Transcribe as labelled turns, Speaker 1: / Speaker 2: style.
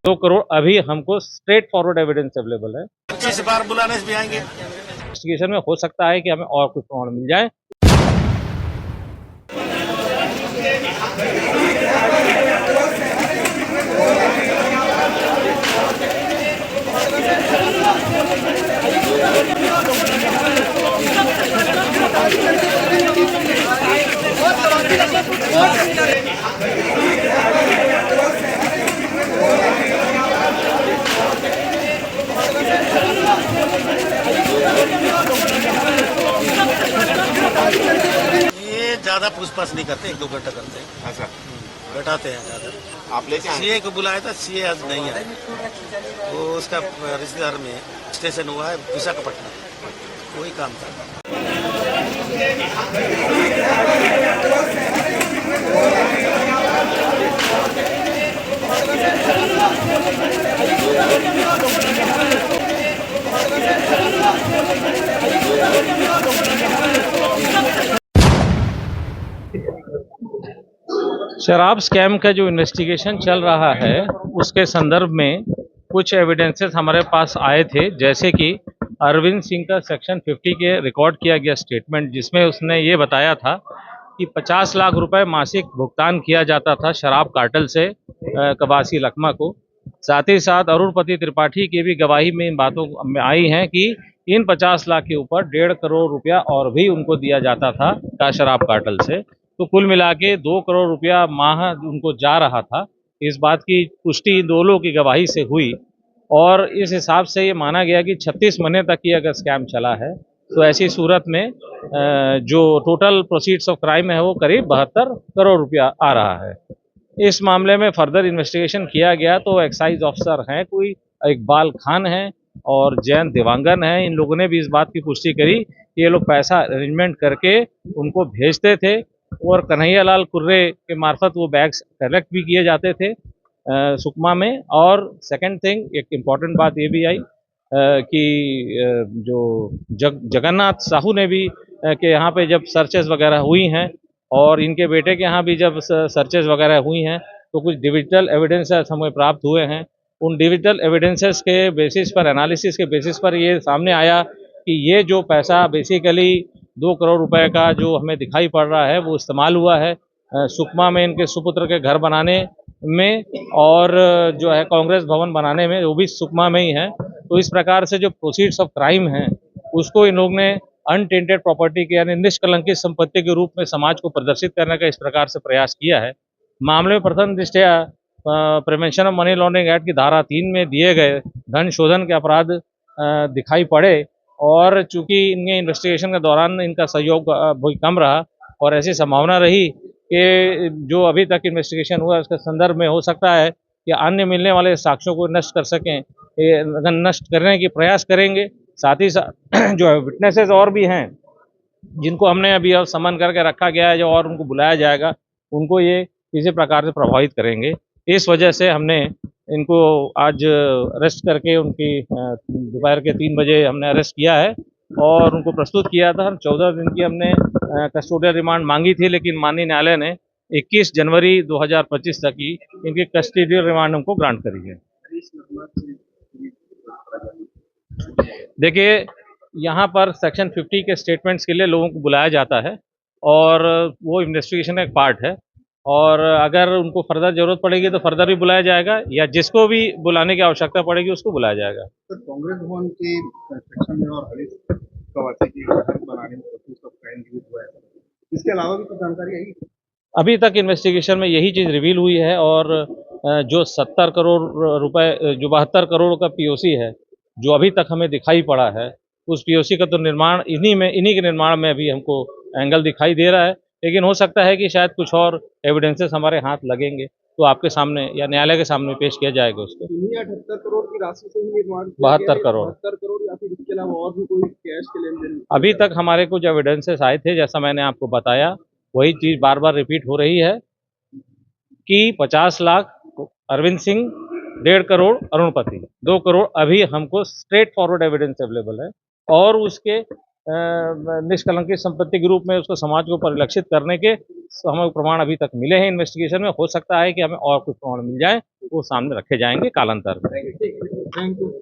Speaker 1: 2 करोड़ अभी हमको straight forward evidence available है।
Speaker 2: 25 बार बुलाने से भी आएंगे।
Speaker 1: इन्वेस्टिगेशन में हो सकता है कि हमें और कुछ प्रमाण मिल जाए।
Speaker 2: ये ज्यादा पूछताछ नहीं करते, 1-2 घंटा करते हैं।
Speaker 3: अच्छा,
Speaker 2: बैठाते हैं ज्यादा।
Speaker 3: आप लेके आए?
Speaker 2: सीए को बुलाया था, सीए आज नहीं आया। वो उसका रिश्तेदार में स्टेशन हुआ है विशाखापट्टनम, वही काम था।
Speaker 1: शराब स्कैम का जो इन्वेस्टिगेशन चल रहा है उसके संदर्भ में कुछ एविडेंसेस हमारे पास आए थे, जैसे कि अरविंद सिंह का सेक्शन 50 के रिकॉर्ड किया गया स्टेटमेंट, जिसमें उसने ये बताया था कि 50 लाख रुपए मासिक भुगतान किया जाता था शराब कार्टेल से कवासी लखमा को। साथ ही साथ अरुणपति त्रिपाठी की भी गवाही में इन बातों में आई हैं कि इन 50 लाख के ऊपर 1.5 करोड़ रुपया और भी उनको दिया जाता था का शराब कार्टेल से। तो कुल मिला के 2 करोड़ रुपया माह उनको जा रहा था। इस बात की पुष्टि इन दोनों की गवाही से हुई और इस हिसाब से ये माना गया कि 36 महीने तक ये अगर स्कैम चला है तो ऐसी सूरत में जो टोटल प्रोसीड्स ऑफ क्राइम है वो करीब 72 करोड़ रुपया आ रहा है। इस मामले में फर्दर इन्वेस्टिगेशन किया गया तो एक्साइज ऑफिसर हैं कोई इकबाल खान है और जैन देवांगन है, इन लोगों ने भी इस बात की पुष्टि करी कि ये लोग पैसा अरेंजमेंट करके उनको भेजते थे और कन्हैया लाल कुर्रे के मार्फत वो बैग्स कलेक्ट भी किए जाते थे सुकमा में। और सेकंड थिंग, एक इम्पॉर्टेंट बात ये भी आई कि जो जगन्नाथ साहू ने भी के यहाँ पे जब सर्चेस वगैरह हुई हैं और इनके बेटे के यहाँ भी जब सर्चेस वगैरह हुई हैं तो कुछ डिजिटल एविडेंसेस हमें प्राप्त हुए हैं। उन डिजिटल एविडेंसेस के बेसिस पर, एनालिसिस के बेसिस पर ये सामने आया कि ये जो पैसा बेसिकली 2 करोड़ रुपए का जो हमें दिखाई पड़ रहा है वो इस्तेमाल हुआ है सुकमा में इनके सुपुत्र के घर बनाने में और जो है कांग्रेस भवन बनाने में, वो भी सुकमा में ही है। तो इस प्रकार से जो प्रोसीड्स ऑफ क्राइम हैं उसको इन लोग ने अनटेंटेड प्रॉपर्टी के यानी निष्कलंकित संपत्ति के रूप में समाज को प्रदर्शित करने का इस प्रकार से प्रयास किया है। मामले में प्रथम दृष्टया prevention of money laundering act की धारा 3 में दिए गए धन शोधन के अपराध दिखाई पड़े और चूंकि इनके इन्वेस्टिगेशन के दौरान इनका सहयोग बहुत कम रहा और ऐसी संभावना रही कि जो अभी तक इन्वेस्टिगेशन हुआ उसके संदर्भ में हो सकता है कि अन्य मिलने वाले साक्ष्यों को नष्ट कर सकें, नष्ट करने की प्रयास करेंगे। साथ ही साथ जो विटनेसेस और भी हैं जिनको हमने अभी और समन करके रखा गया है जो और उनको बुलाया जाएगा, उनको ये किसी प्रकार से प्रभावित करेंगे। इस वजह से हमने इनको आज अरेस्ट करके उनकी दोपहर के 3 बजे हमने अरेस्ट किया है और उनको प्रस्तुत किया था। 14 दिन की हमने कस्टोडियल रिमांड मांगी थी, लेकिन माननीय न्यायालय ने 21 जनवरी 2025 तक की इनकी कस्टोडियल रिमांड हमको ग्रांट करी है। देखिए, यहाँ पर सेक्शन 50 के स्टेटमेंट्स के लिए लोगों को बुलाया जाता है और वो इन्वेस्टिगेशन का एक पार्ट है और अगर उनको फर्दर जरूरत पड़ेगी तो फर्दर भी बुलाया जाएगा या जिसको भी बुलाने की आवश्यकता पड़ेगी उसको बुलाया जाएगा।
Speaker 4: सर, कांग्रेस भवन के सेक्शन में और हरीश कवासी की घर बनाने में कोशिश का क्राइम हुआ है, इसके अलावा भी कुछ जानकारी आई?
Speaker 1: अभी तक इन्वेस्टिगेशन में यही चीज़ रिवील हुई है और जो 70 करोड़ रुपए, जो 72 करोड़ का पीओसी है जो अभी तक हमें दिखाई पड़ा है, उस पीओसी का तो निर्माण इन्हीं के निर्माण में अभी हमको एंगल दिखाई दे रहा है, लेकिन हो सकता है कि शायद कुछ और एविडेंसेस हमारे हाथ लगेंगे तो आपके सामने या न्यायालय के सामने पेश किया जाएगा उसको।
Speaker 4: 78 करोड़ की राशि से ही निर्माण
Speaker 1: 72 करोड़
Speaker 4: 72 करोड़ या फिर इसके अलावा और भी कोई कैश के लेन देन?
Speaker 1: अभी तक हमारे कुछ एविडेंसेस आए थे, जैसा मैंने आपको बताया वही चीज़ बार बार रिपीट हो रही है कि 50 लाख अरविंद सिंह, 1.5 करोड़ अरुणपति, 2 करोड़ अभी हमको स्ट्रेट फॉरवर्ड एविडेंस अवेलेबल है और उसके निष्कलंकित संपत्ति के रूप में उसको समाज को परिलक्षित करने के हमें प्रमाण अभी तक मिले हैं इन्वेस्टिगेशन में। हो सकता है कि हमें और कुछ प्रमाण मिल जाए, वो सामने रखे जाएंगे कालांतर में।
Speaker 4: Thank you.